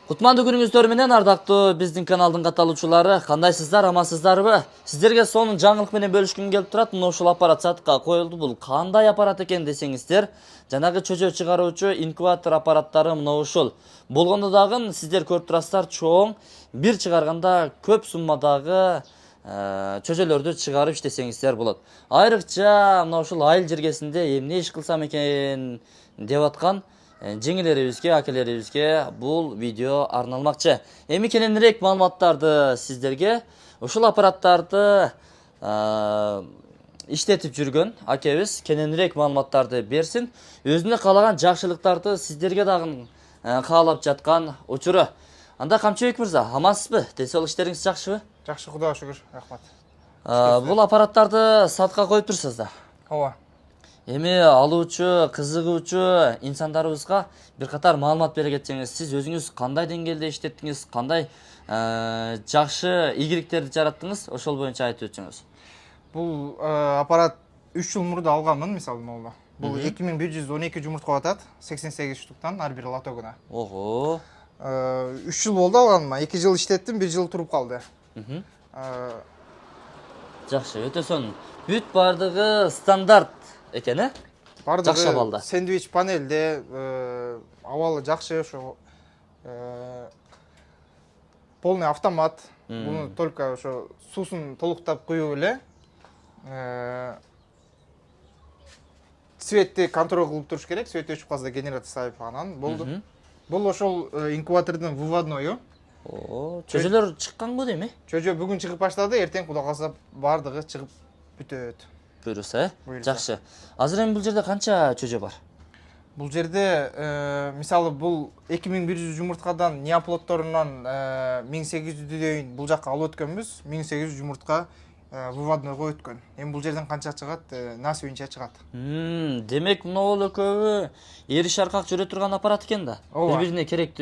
Кутмандуу күнүңүздөр менен ардактуу биздин каналдын катталуучулары, кандайсыздар, амансыздарбы? Сиздерге сонун жаңылык менен бөлүшкүм келип турат. Мына ушул аппарат сатыкка коюлду. Бул кандай аппарат экен десеңиздер, жанагы чөчө чыгаруучу инкубатор аппараттары мына ушул. Болгондо дагы сиздер көрүп турасыздар, чоң, бир чыгарганда көп суммадагы чөчөлөрдү чыгарып иштесеңиздер болот. Айрыкча мына ушул айыл жергесинде эмне иш кылсам экен деп аткан жеңилерибизге, акелерибизге бул видео арналмакчы. Эми кененирээк маалыматтарды сиздерге ушул аппараттарды иштетип жүргөн акебиз кененирээк маалыматтарды берсин. Өзүнө каалаган жакшылыктарды сиздерге дагы каалап жаткан учуру. Анда Камчыбек мырза, амансызбы? Десол иштериңиз жакшыбы? Жакшы, Кудайга шүгүр, рахмат. Бул аппараттарды сатка коюп турсуздар. Ооба. Эми алуучу, кызыгуучу инсандарыбызга бир катар маалымат бере кетсеңиз, сиз өзүңүз кандай деңгээлде иштеттиңиз, кандай жакшы ийгиликтерди жараттыңыз, ошол боюнча айтып өтсөңүз. Бул аппарат 3 жыл мурда алганмын, мисалы могу. Бул 2112 жумуртка атат, 88 штуктан ар бир лотогуна. Ого. 3 жыл болду алганыма, 2 жыл иштеттим, 1 жыл туруп калды. Жакшы, өтө сонун. Бүт бардыгы стандарт экен, э? Жакшы абалда. Сэндвич панелде, абалы жакшы, ошо полный автомат. Буну только ошо суусун толуктап куюп эле, цветти контроль кылып туруш керек. Свет өчүп калса генератор сабып анан болду. Бул ошол инкубатордун выводною. Чөчөлөр чыкканбы дейм, э? Чөчө бүгүн чыгып баштады, эртең Кудай калса бардыгы чыгып бүтөт. Буюрса, жакшы. Азыр эми бул жерде канча чөчө бар? Бул жерде мисалы бул 2100 жумурткадан неоплодторунан 1800-дөйүн бул жакка алып өткөнбүз. 1800 жумуртка выводнойго өткөн. Эми бул жерден канча чыгат, насыбинче чыгат. Демек могул экөө эри шаркак жүрө турган аппарат экен да. Бири-бирине керек.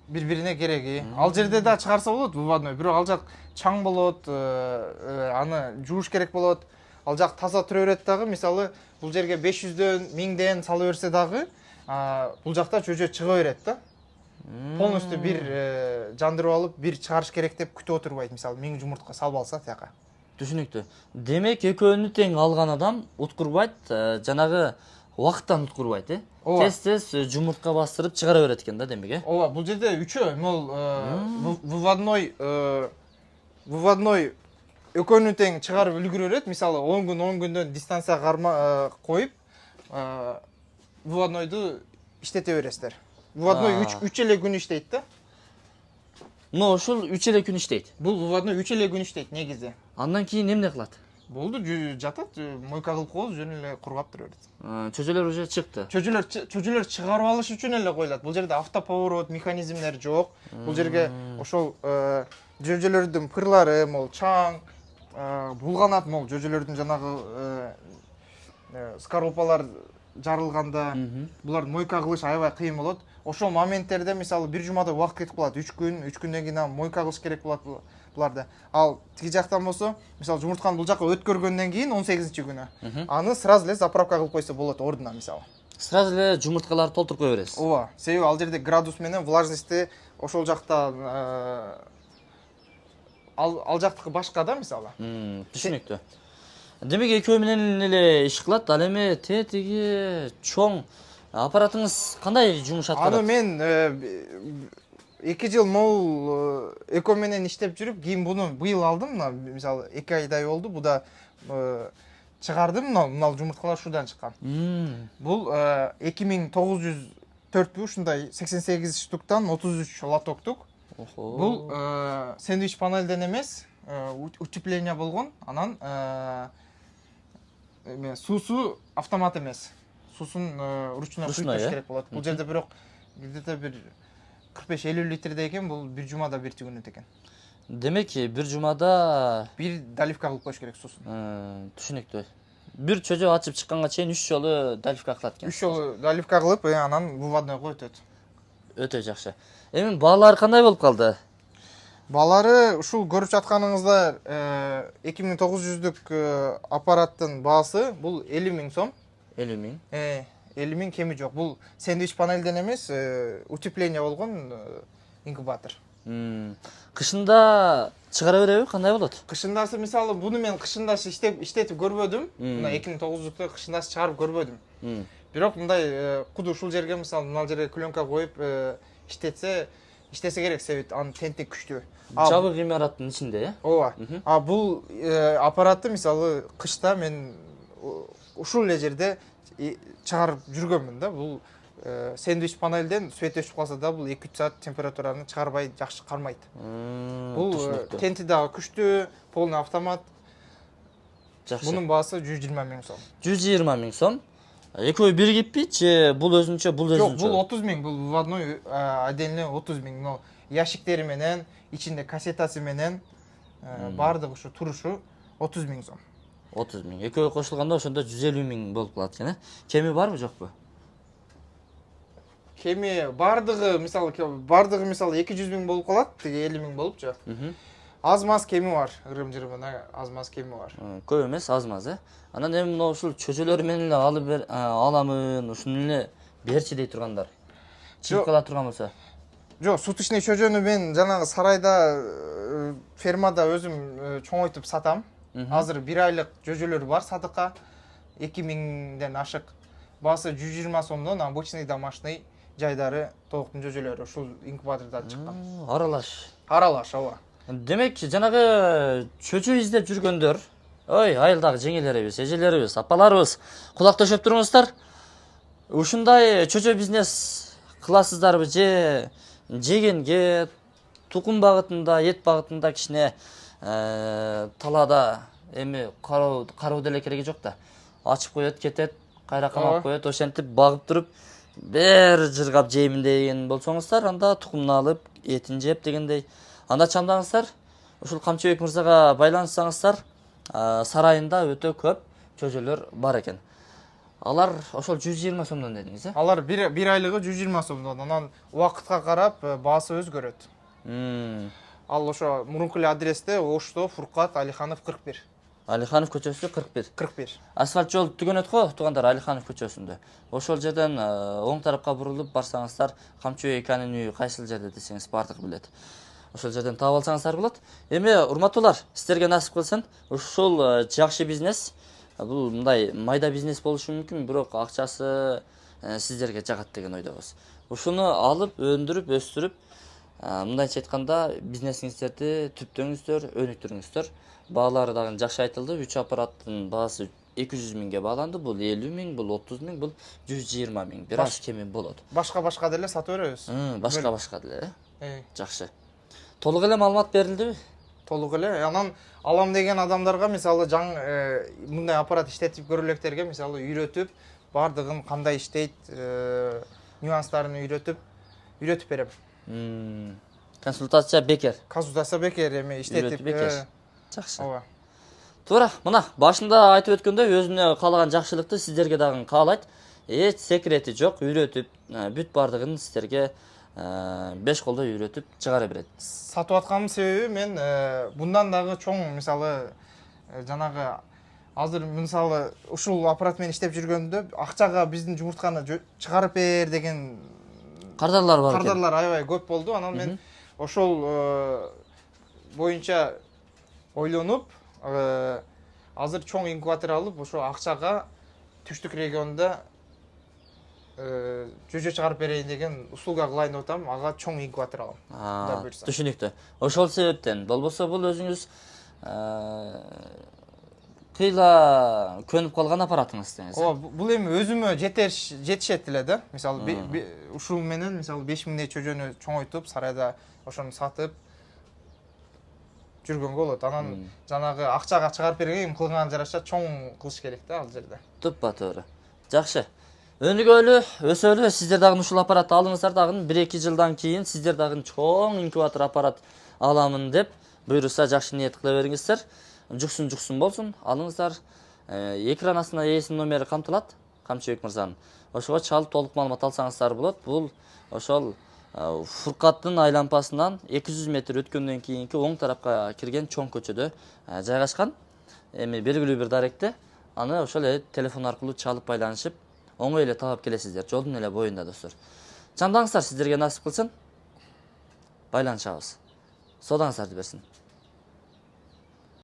Бири-бирине кереги. Ал жерде да чыгарса болот выводной, бирок ал жак чаң болот, аны жууш керек болот. Ал жак таза тура берет дагы, мисалы бул жерге 500дөн, 1000ден сала берсе дагы, бул жакта чөчө чыга берет да. Полностью бир жандырып алып, бир чыгарыш керек деп күтүп отурбайт, мисалы 1000 жумуртка салып алса тияка. Түшүнүктүү. Демек экөөнү тең алган адам уткурбайт, жанагы убакыттан уткурбайт, э? Тез жумуртка бастырып чыгара берет экен да, демек, э? Ооба, бул жерде үчөө, мол выводной экөөнү тең чыгарып үлгүрө берет. Мисалы 10 күндөн дистанция коюп, выводнойду иштете бересиздер. Выводной 3 эле күн иштейт да. Но ушул 3 эле күн иштейт. Бул выводной 3 эле күн иштейт негизи. Андан кийин эмне кылат? Болду, жатат, мойка кылып коебуз, жөн эле кургап тура берет. Чөчөлөр уже чыкты. Чөчөлөр чыгарып алыш үчүн эле коюлат. Бул жерде автоповорот механизмдер жок. Бул жерге ошол жөжөлөрдүн пырлары, мол чаң, булганат, мол жөжөлөрдүн жанагы скорлупалар жарылганда, буларды мойка кылыш аябай кыйын болот. Ошол моменттерде мисалы бир жумада убакыт кетип калат, 3 күндөн кийин мойка кылыш керек болот буларды. Ал тиги жактан болсо, мисалы жумуртканы бул жакка өткөргөндөн кийин 18-күнү аны сразу эле заправка кылып койсо болот ордуна, мисалы. Сразу эле жумурткаларды толтуруп кое бересиз. Ооба, себеби ал жерде градус менен влажностьти ошол жакта ал жактыкы башка да, мисалы. Түшүнүктүү. Демек экөө менен эле иш кылат. Ал эми тетиги чоң аппаратыңыз кандай жумуш аткарат? Аны мен 2 жыл мол экөө менен иштеп жүрүп, кийин буну быйыл алдым, мисалы 2 айдай болду. Буда чыгардым, мына жумурткалар шудан чыккан. Бул 2904 ушундай 88 штуктан 33 лотоктук. Бул сэндвич панелден эмес, утепление болгон. Анан суусу автомат эмес. Суусун ручной куюш керек болот. Бул жерде бирок где-то бир 45-50 литрдей экен, бул бир жумада бир төгүнөт экен. Демек, бир жумада бир доливка кылып коюш керек суусун. Түшүнүктүү. Бир чөчө ачып чыкканга чейин 3 жолу доливка кылат экен. 3 жолу доливка кылып, анан выводнойго өтөт. Өтө жакшы. Эми баалары кандай болуп калды? Баалары ушул көрүп жатканыңыздар 2900дүк аппараттын баасы бул 50 000 сом. 50 000. 50 000 кеми жок. Бул сэндвич панелден эмес, утепление болгон, инкубатор. Кышында чыгара береби, кандай болот? Кышындасы мисалы буну мен кышындасы иштетип көрбөдүм. Мына 2009-дукта кышындасы чыгарып көрбөдүм. Бирок мындай куду ушул жерге мисалы мына жерге клёнка коюп иштесе керек, себеп анын тенти күчтүү. Жабык имараттын ичинде, э? Ооба. Бул аппаратты мисалы кышта мен ушул эле жерде чыгарып жүргөнмүн да. Бул сэндвич панелден свет өчүп калса да бул 2-3 саат температураны чыгарбай жакшы кармайт. Бул тенти дагы күчтүү, полный автомат. Жакшы. Мунун баасы 120 миң сом. 120 миң сом. Экөө биригиппи, же бул өзүнчө, бул өзүнчө? Жок, бул 30 миң, бул выводной отдельно 30 миң. Но ящиктери менен, ичинде кассетасы менен баардыгы ушу турушу 30 миң сом. 30 миң. Экөө кошулганда ошондо 150 миң болуп калат экен, э? Кеми барбы, жокпу? Кеми баардыгы мисалы 200 миң болуп калат, тиги 50 миң болупчу. Аз-маз кеми бар, ырым-жырымына аз-маз кеми бар. Көп эмес, аз-маз, э? Анан эми мына ушул чөжөлөр менен эле аламын, ушуну эле берчи дей тургандар. Чыгып кала турган болсо. Жок, суточный чөжөнү мен жанагы сарайда фермада өзүм чоңойтуп сатам. Азыр 1 айлык чөжөлөр бар сатыкка. 2 миңден ашык. Баасы 120 сомдон обычный домашний жайдары тооктун чөжөлөрү ушул инкубатордон чыккан. Аралаш, ооба. Демек, жанагы чөжө издеп жүргөндөр, ой, айылдагы жеңелерибиз, эжелерибиз, апаларыбыз, кулак төшөп туруңуздар. Ушундай чөжө бизнес кыласыздарбы же жегенге, тукум багытында, эт багытында кичине талаада эми кароо деле кереги жок да. Ачып коет, кетет, кайра камап коет, ошентип багып туруп, бир жыргап жеймин деген болсоңуздар, анда тукумун алып, этин жеп дегендей. Анда чамдаңыздар, ушул Камчыбек мырзага байланышсаңыздар, сарайында өтө көп чөжөлөр бар экен. Алар ошол 120 сомдон дедиңиз, э? Алар 1 айлыгы 120 сомдон, анан убакытка карап баасы өзгөрөт. Ал ошо мурунку эле адресте Ошто Фуркат Алиханов 41. Алиханов көчөсү 41. 41. Асфальт жол түгөнөт го, туугандар, Алиханов көчөсүндө. Ошол жерден оң тарапка бурулуп барсаңыздар, Камчыбек эканын үйү кайсыл жерде десеңиз бардыгы билет. Ошол жерден таап алсаңыздар болот. Эми урматтуулар, сиздерге насип кылсын, ушул жакшы бизнес, бул мындай майда бизнес болушу мүмкүн, бирок акчасы сиздерге жагат деген ойдобуз. Ушуну алып, өндүрүп, өстүрүп, мындайча айтканда бизнесиңиздерди түптөңүздөр, өнүктүрүңүздөр. Баалары дагы жакшы айтылды. 3 аппараттын баасы 200 миңге бааланды. Бул 50 миң, бул 30 миң, бул 120 миң. Бир аз кеми болот. Башка деле сатып беребиз. Башка деле, э? Жакшы. Толук эле маалымат берилдиби? Толук эле. Анан алам деген адамдарга мисалы мындай аппарат иштетип көрөлектерге мисалы үйрөтүп, бардыгын кандай иштейт, нюанстарын үйрөтүп берем. Консультация бекер. Консультация бекер, эми иштетип бекер. Жакшы. Ооба. Туура, мына башында айтып өткөндөй, өзүнө каалаган жакшылыкты сиздерге дагы каалайт. Эч секрети жок, үйрөтүп, бүт бардыгын сиздерге 5 колдо үйрөтүп чыгара берет. Сатып атканымдын себеби мен bundan дагы чоң мисалы жанагы азыр мисалы ушул аппарат менен иштеп жүргөндө акчага биздин жумуртканы чыгарып бер деген Кардарлар бар экен. Кардарлар аябай көп болду. Анан мен ошол боюнча ойлонуп, азыр чоң инкубатор алып, ошо акчага түштүк регионда жөжө чыгарып берейин деген услуга кылайын деп атам, ага чоң инкубатор алам. Түшүнүктүү. Ошол себептен, болбосо бул өзүңүз кыйла көнүп калган аппаратыңыз деңиз. Ооба, бул эми өзүмө жетишет эле да. Мисалы ушул менен мисалы 5 миңдей чөжөнү чоңойтуп, сарайда ошону сатып жүргөнгө болот. Анан жанагы акчага чыгарып берген кылган жараша чоң кылыш керек да ал жерде. Туппа-туура. Жакшы. Өнүгөлү, өсөлү, сиздер дагы ушул аппаратты алыңыздар дагы 1-2 жылдан кийин сиздер дагы чоң инкубатор аппарат аламын деп буйруса жакшы ниет кыла бериңиздер. Жуксун болсун, алыңыздар. Экран астына ээсинин номери камтылат, Камчыбек мырзанын. Ошого чалып толук маалымат алсаңыздар болот. Бул ошол Фуркаттын айлампасынан 200 метр өткөндөн кийинки оң тарапка кирген чоң көчөдө жайгашкан. Эми белгилүү бир даректе аны ошол эле телефон аркылуу чалып байланышып, оңой эле таап келесиздер, жолдун эле боюнда достор. Чамдаңыздар, сиздерге насип кылсын. байланышабыз. Содаңыздарды берсин.